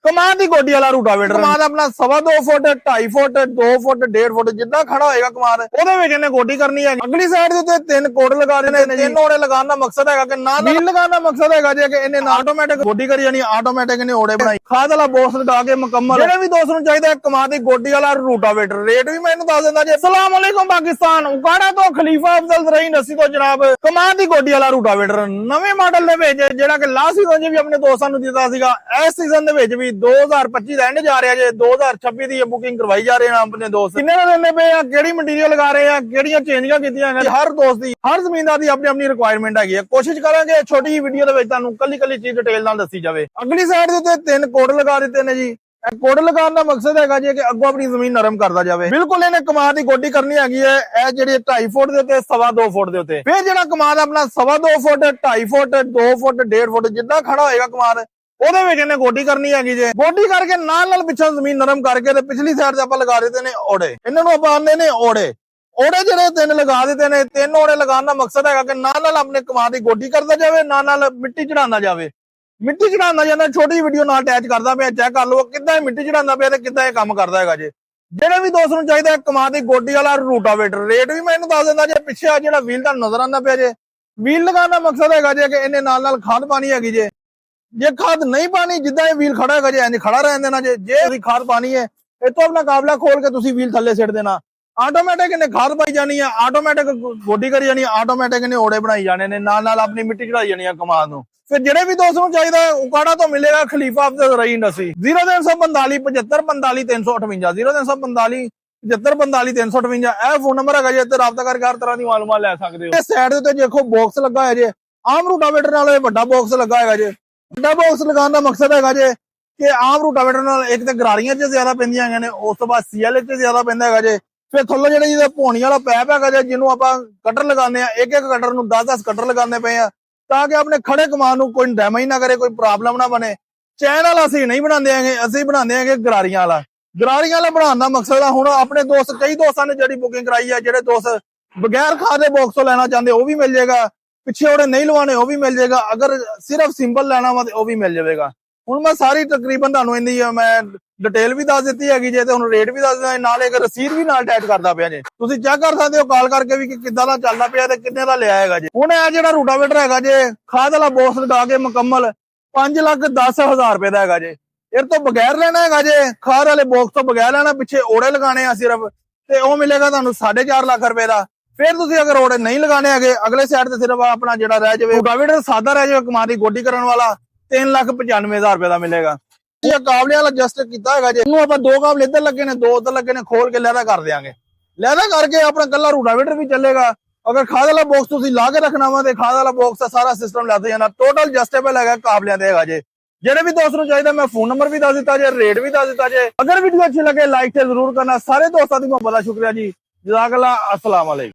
ਕਮਾਦ ਦੀ ਗੋਡੀ ਵਾਲਾ ਰੂਟਾਵੇਟਰ। ਕਮਾਦ ਆਪਣਾ 2.5 ਫੁੱਟ 2.5 ਫੁੱਟ 2 ਫੁੱਟ 1.5 ਫੁੱਟ ਜਿੱਦਾਂ ਖੜਾ ਹੋਏਗਾ ਕਮਾਦ ਉਹਦੇ ਵਿੱਚ ਇਹਨੇ ਗੋਡੀ ਕਰਨੀ ਹੈ। ਅਗਲੀ ਸਾਈਡ ਦੇ ਉੱਤੇ 3 ਕੋਡ ਲਗਾ ਦੇਣੇ ਨੇ। 3 ਓੜੇ ਲਗਾਉਣ ਦਾ ਮਕਸਦ ਹੈਗਾ ਕਿ ਨਾ ਵੀਲ ਲਗਾਉਣ ਦਾ ਮਕਸਦ ਹੈਗਾ ਜੇ ਕਿ ਇਹਨੇ ਆਟੋਮੈਟਿਕ ਗੋਡੀ ਕਰੀ ਜਾਣੀ, ਆਟੋਮੈਟਿਕ ਇਹਨੇ ਓੜੇ ਬਣਾਈ। ਖਾਦ ਵਾਲਾ ਬਾਕਸ ਲਗਾ ਕੇ ਮੁਕੰਮਲ। ਜਿਹੜੇ ਵੀ ਦੋਸਤ ਨੂੰ ਚਾਹੀਦਾ ਕਮਾਦ ਦੀ ਗੋਡੀ ਵਾਲਾ ਰੂਟਾਵੇਟਰ, ਰੇਟ ਵੀ ਮੈਨੂੰ ਦੱਸ ਦਿੰਦਾ ਜੀ। अस्सलाम वालेकुम पाकिस्तान, ਉਕਾੜਾ ਤੋਂ ਖਲੀਫਾ ਅਫਜ਼ਲ ਜ਼ਰਈ ਨਸੀ ਤੋਂ ਜਨਾਬ ਕਮਾਦ ਦੀ ਗੋਡੀ ਵਾਲਾ ਰੂਟਾਵੇਟਰ ਨਵੇਂ ਮਾਡਲ ਦੇ ਵਿੱਚ ਜਿਹੜਾ ਕਿ ਲਾਸਟ ਸੀਜ਼ਨ 'ਚ ਵੀ ਆਪਣੇ ਦੋਸਤਾਂ ਨੂੰ ਦਿੱਤਾ ਸੀਗਾ, ਇਸ ਸੀਜ਼ਨ ਦੇ ਵਿੱਚ ਵੀ 2025 ਦਾ ਐਂਡ ਜਾ ਰਿਹਾ ਜੇ 2026 ਦੀ ਬੁਕਿੰਗ ਕਰਵਾਈ ਜਾ ਰਹੇ ਨੇ ਆਪਣੇ ਦੋਸਤ। ਕਿੰਨੇ ਦਾ ਦਿੰਦੇ ਪਏ ਆ, ਕਿਹੜੀ ਮਟੀਰੀਅਲ ਲਗਾ ਰਹੇ ਆ, ਕਿਹੜੀਆਂ ਚੇਂਜਿੰਗਾਂ ਕੀਤੀਆਂ ਨੇ, ਹਰ ਦੋਸਤ ਦੀ ਹਰ ਜ਼ਮੀਨਦਾਰ ਦੀ ਆਪਣੀ ਆਪਣੀ ਰਿਕੁਆਇਰਮੈਂਟ ਹੈਗੀ ਹੈ। ਕੋਸ਼ਿਸ਼ ਕਰਾਂਗੇ ਛੋਟੀ ਜਿਹੀ ਵੀਡੀਓ ਦੇ ਵਿੱਚ ਤੁਹਾਨੂੰ ਕੱਲੀ ਕੱਲੀ ਚੀਜ਼ ਡਿਟੇਲ ਨਾਲ ਦੱਸੀ ਜਾਵੇ। ਅਗਲੀ ਸਾਈਡ ਦੇ ਉੱਤੇ 3 ਕੋਡ ਲਗਾ ਦਿੱਤੇ ਨੇ ਜੀ। ਇਹ ਕੋਡ ਲਗਾਉਣ ਦਾ ਮਕਸਦ ਹੈਗਾ ਜੀ ਕਿ ਅੱਗੋਂ ਆਪਣੀ ਜ਼ਮੀਨ ਨਰਮ ਕਰਦਾ ਜਾਵੇ। ਬਿਲਕੁਲ ਇਹਨੇ ਕਮਾਦ ਦੀ ਗੋਡੀ ਕਰਨੀ ਹੈਗੀ ਹੈ। ਇਹ ਜਿਹੜੀ 2.5 ਫੁੱਟ ਦੇ ਉੱਤੇ 2.25 ਫੁੱਟ ਦੇ ਉੱਤੇ। ਫਿਰ ਜਿਹੜਾ ਕਮਾਦ ਆਪਣਾ 2.25 ਫੁੱਟ 2.5 ਫੁੱਟ 2 ਫੁੱਟ 1.5 ਫੁੱਟ ਜਿੱਦਾਂ ਖੜਾ ਹੋਏਗਾ ਕਮਾਦ ਉਹਦੇ ਵਿੱਚ ਇਹਨੇ ਗੋਡੀ ਕਰਨੀ ਹੈਗੀ ਜੇ। ਗੋਡੀ ਕਰਕੇ ਨਾਲ ਪਿੱਛੋਂ ਜ਼ਮੀਨ ਨਰਮ ਕਰਕੇ ਤੇ ਪਿਛਲੀ ਸਾਈਡ ਤੇ ਆਪਾਂ ਲਗਾ ਦਿੱਤੇ ਨੇ ਓੜੇ। ਇਹਨਾਂ ਨੂੰ ਆਪਾਂ ਆਂਦੇ ਨੇ ਓੜੇ। ਓੜੇ ਜਿਹੜੇ 3 ਲਗਾ ਦਿੱਤੇ ਨੇ। 3 ਓੜੇ ਲਗਾਉਣ ਦਾ ਮਕਸਦ ਹੈਗਾ ਕਿ ਨਾਲ ਆਪਣੇ ਕਮਾਦ ਦੀ ਗੋਡੀ ਕਰਦਾ ਜਾਵੇ, ਨਾਲ ਮਿੱਟੀ ਚੜਾਉਂਦਾ ਜਾਵੇ। ਮਿੱਟੀ ਚੜਾਉਂਦਾ ਜਾਂਦਾ, ਛੋਟੀ ਵੀਡੀਓ ਨਾਲ ਅਟੈਚ ਕਰਦਾ ਪਿਆ, ਚੈੱਕ ਕਰ ਲਓ ਕਿੱਦਾਂ ਇਹ ਮਿੱਟੀ ਚੜਾਉਂਦਾ ਪਿਆ ਤੇ ਕਿੱਦਾਂ ਇਹ ਕੰਮ ਕਰਦਾ ਹੈਗਾ ਜੇ। ਜਿਹੜੇ ਵੀ ਦੋਸਤ ਨੂੰ ਚਾਹੀਦਾ ਕਮਾਦ ਦੀ ਗੋਡੀ ਵਾਲਾ ਰੂਟਾਵੇਟਰ, ਰੇਟ ਵੀ ਮੈਨੂੰ ਦੱਸ ਦਿੰਦਾ ਜੇ। ਪਿੱਛੇ ਆ ਜਿਹੜਾ ਵੀਲ ਤੁਹਾਨੂੰ ਨਜ਼ਰ ਆਉਂਦਾ ਪਿਆ ਜੇ, ਵੀਲ ਲਗਾਉਣ ਦਾ ਮਕਸਦ ਹੈਗਾ ਜੇ ਕਿ ਇਹਨੇ ਨਾਲ ਖਾਦ ਪਾਣੀ ਹੈਗੀ ਜੇ। ਜੇ ਖਾਦ ਨਹੀਂ ਪਾਣੀ, ਜਿੱਦਾਂ ਇਹ ਵੀਲ ਖੜਾ ਹੈਗਾ ਜੇ ਇੰਜ ਖੜਾ ਰਹਿਣ ਦੇਣਾ ਜੇ। ਜੇ ਤੁਸੀਂ ਖਾਦ ਪਾਣੀ ਹੈ ਇਹ ਤੋਂ ਆਪਣਾ ਕਾਬਲਾ ਖੋਲ ਕੇ ਤੁਸੀਂ ਵੀਲ ਥੱਲੇ ਸਿੱਟ ਦੇਣਾ, ਆਟੋਮੈਟਿਕ ਇਹਨੇ ਖਾਦ ਪਾਈ ਜਾਣੀ ਹੈ, ਆਟੋਮੈਟਿਕ ਗੋਡੀ ਕਰੀ ਜਾਣੀ, ਆਟੋਮੈਟਿਕ ਇਹਨੇ ਓੜੇ ਬਣਾਈ ਜਾਣੇ ਨੇ, ਨਾਲ ਆਪਣੀ ਮਿੱਟੀ ਚੜਾਈ ਜਾਣੀ ਹੈ ਕਮਾਦ ਨੂੰ। ਫਿਰ ਜਿਹੜੇ ਵੀ ਦੋਸਤ ਨੂੰ ਚਾਹੀਦਾ ਉਕਾੜਾ ਤੋਂ ਮਿਲੇਗਾ ਖਲੀਫਾ ਅਫਜ਼ਲ ਜ਼ਰਈ ਨਸੀ। 0345 75 358 0345 75 358 ਇਹ ਫੋਨ ਨੰਬਰ ਹੈਗਾ ਜੇ। ਤੇ ਰਾਬਤਾ ਕਰਕੇ ਹਰ ਤਰ੍ਹਾਂ ਦੀ ਮਾਲੂਮਾਤ ਲੈ ਸਕਦੇ ਹੋ। ਇਸ ਸਾਈਡ ਦੇ ਉੱਤੇ ਦੇਖੋ ਬਾਕਸ ਲੱਗਾ ਹੈ ਜੇ। ਆਮ ਰੂਟਾਵੇਟਰ ਨਾਲ ਇਹ ਵੱਡਾ ਬਾਕਸ ਲੱਗਾ ਹੈਗਾ ਜੇ। ਵੱਡਾ ਬਾਕਸ ਲਗਾਉਣ ਦਾ ਮਕਸਦ ਹੈਗਾ ਜੇ ਕਿ ਆਮ ਰੂਟਾਵੇਟਰ ਨਾਲ ਇੱਕ ਤਾਂ ਗਰਾਰੀਆਂ 'ਚ ਜ਼ਿਆਦਾ ਪੈਂਦੀਆਂ ਹੈਗੀਆਂ ਨੇ, ਉਸ ਤੋਂ ਬਾਅਦ ਸੀਐਲ 'ਚ ਜ਼ਿਆਦਾ ਪੈਂਦਾ ਹੈਗਾ ਜੇ। ਫਿਰ ਥੱਲੇ ਜਿਹੜੇ ਜਿਹਦੇ ਭੋਣੀ ਵਾਲਾ ਪੈਪ ਹੈਗਾ ਜੇ, ਜਿਹਨੂੰ ਆਪਾਂ ਕਟਰ ਲਗਾਉਂਦੇ ਆ, ਇੱਕ ਕਟਰ ਨੂੰ 10 ਕਟਰ ਲਗਾਉਂਦੇ ਪਏ ਆ ਤਾਂ ਕਿ ਆਪਣੇ ਖੜੇ ਕਮਾਦ ਨੂੰ ਕੋਈ ਡੈਮੇਜ ਨਾ ਕਰੇ, ਕੋਈ ਪ੍ਰੋਬਲਮ ਨਾ ਬਣੇ। ਚੈਨ ਵਾਲਾ ਅਸੀਂ ਨਹੀਂ ਬਣਾਉਂਦੇ ਹੈਗੇ, ਅਸੀਂ ਬਣਾਉਂਦੇ ਹੈਗੇ ਗਰਾਰੀਆਂ ਵਾਲਾ। ਗਰਾਰੀਆਂ ਵਾਲਾ ਬਣਾਉਣ ਦਾ ਮਕਸਦ ਆ, ਹੁਣ ਆਪਣੇ ਦੋਸਤ ਕਈ ਦੋਸਤਾਂ ਨੇ ਜਿਹੜੀ ਬੁਕਿੰਗ ਕਰਾਈ ਹੈ, ਜਿਹੜੇ ਦੋਸਤ ਬਗੈਰ ਖਾਦ ਦੇ ਬਾਕਸ ਤੋਂ ਲੈਣਾ ਚਾਹੁੰਦੇ ਉਹ ਵੀ ਮਿਲ ਜਾਏਗਾ, ਪਿੱਛੇ ਉਹਦੇ ਨਹੀਂ ਲਵਾਣੇ ਉਹ ਵੀ ਮਿਲ ਜਾਏਗਾ, ਅਗਰ ਸਿਰਫ ਸਿੰਪਲ ਲੈਣਾ ਵਾ ਤੇ ਉਹ ਵੀ ਮਿਲ ਜਾਵੇਗਾ। ਹੁਣ ਮੈਂ ਸਾਰੀ ਤਕਰੀਬਨ ਤੁਹਾਨੂੰ ਇੰਨੀ ਮੈਂ ਡਿਟੇਲ ਵੀ ਦੱਸ ਦਿੱਤੀ ਹੈਗੀ ਜੇ, ਤੇ ਹੁਣ ਰੇਟ ਵੀ ਦੱਸ ਦਿੰਦਾ, ਨਾਲ ਇੱਕ ਰਸੀਦ ਵੀ ਨਾਲ ਅਟੈਚ ਕਰਦਾ ਪਿਆ ਜੇ। ਤੁਸੀਂ ਚੈੱਕ ਕਰ ਸਕਦੇ ਹੋ ਕਾਲ ਕਰਕੇ ਵੀ ਕਿ ਕਿੱਦਾਂ ਦਾ ਚੱਲਦਾ ਪਿਆ ਤੇ ਕਿੰਨੇ ਦਾ ਲਿਆ ਹੈਗਾ ਜੇ। ਹੁਣ ਇਹ ਜਿਹੜਾ ਰੂਟਾਵੇਟਰ ਹੈਗਾ ਜੇ ਖਾਦ ਵਾਲਾ ਬਾਕਸ ਲਗਾ ਕੇ ਮੁਕੰਮਲ 5,10,000 ਰੁਪਏ ਦਾ ਹੈਗਾ ਜੇ। ਇਹ ਤੋਂ ਬਗੈਰ ਲੈਣਾ ਹੈਗਾ ਜੇ, ਖਾਦ ਵਾਲੇ ਬਾਕਸ ਤੋਂ ਬਗੈਰ ਲੈਣਾ, ਪਿੱਛੇ ਓੜੇ ਲਗਾਣੇ ਆ ਸਿਰਫ, ਤੇ ਉਹ ਮਿਲੇਗਾ ਤੁਹਾਨੂੰ 4.5 ਲੱਖ ਰੁਪਏ ਦਾ। ਫਿਰ ਤੁਸੀਂ ਅਗਰ ਓੜੇ ਨਹੀਂ ਲਗਾਣੇ ਹੈਗੇ, ਅਗਲੇ ਸਾਈਡ ਤੇ ਸਿਰਫ ਆਪਣਾ ਜਿਹੜਾ ਰਹਿ ਜਾਵੇ ਰੂਟਾਵੇਟਰ ਸਾਦਾ ਰਹਿ ਜਾਵੇ ਕਮਾਦ ਦੀ ਗੋਡੀ ਕਰਨ ਵਾਲਾ, 3,95,000 ਰੁਪਏ ਦਾ ਮਿਲੇਗਾ। ਇਹ ਕਾਬਲੇ ਵਾਲਾ ਐਡਜਸਟ ਕੀਤਾ ਹੈਗਾ ਜੇ। ਇਹਨੂੰ ਆਪਾਂ 2 ਕਾਬਲੇ ਇੱਧਰ ਲੱਗੇ ਨੇ, 2 ਉੱਧਰ ਲੱਗੇ ਨੇ, ਖੋਲ ਕੇ ਲਹਿਦਾ ਕਰ ਦਿਆਂਗੇ। ਲਹਿਦਾ ਕਰਕੇ ਆਪਣਾ ਕੱਲਾ ਰੂਟਾਵੇਟਰ ਵੀ ਚੱਲੇਗਾ। ਅਗਰ ਖਾਦ ਵਾਲਾ ਬਾਕਸ ਤੁਸੀਂ ਲਾ ਕੇ ਰੱਖਣਾ ਵਾ ਤੇ ਖਾਦ ਵਾਲਾ ਬਾਕਸ ਦਾ ਸਾਰਾ ਸਿਸਟਮ ਲੱਗ ਜਾਣਾ। ਟੋਟਲ ਐਡਜਸਟੇਬਲ ਹੈਗਾ, ਕਾਬਲਿਆਂ ਦੇ ਹੈਗਾ ਜੇ। ਜਿਹੜੇ ਵੀ ਦੋਸਤ ਨੂੰ ਚਾਹੀਦਾ ਮੈਂ ਫੋਨ ਨੰਬਰ ਵੀ ਦੱਸ ਦਿੱਤਾ ਜੇ, ਰੇਟ ਵੀ ਦੱਸ ਦਿੱਤਾ ਜੇ। ਅਗਰ ਵੀਡੀਓ ਅੱਛੀ ਲੱਗੇ ਲਾਈਕ ਤੇ ਜ਼ਰੂਰ ਕਰਨਾ। ਸਾਰੇ ਦੋਸਤਾਂ ਦੀ ਮੁਹੱਬਤ ਦਾ ਸ਼ੁਕਰੀਆ ਜੀ। ਜਜ਼ਾਕੱਲਾ, अस्सलाम वालेकुम।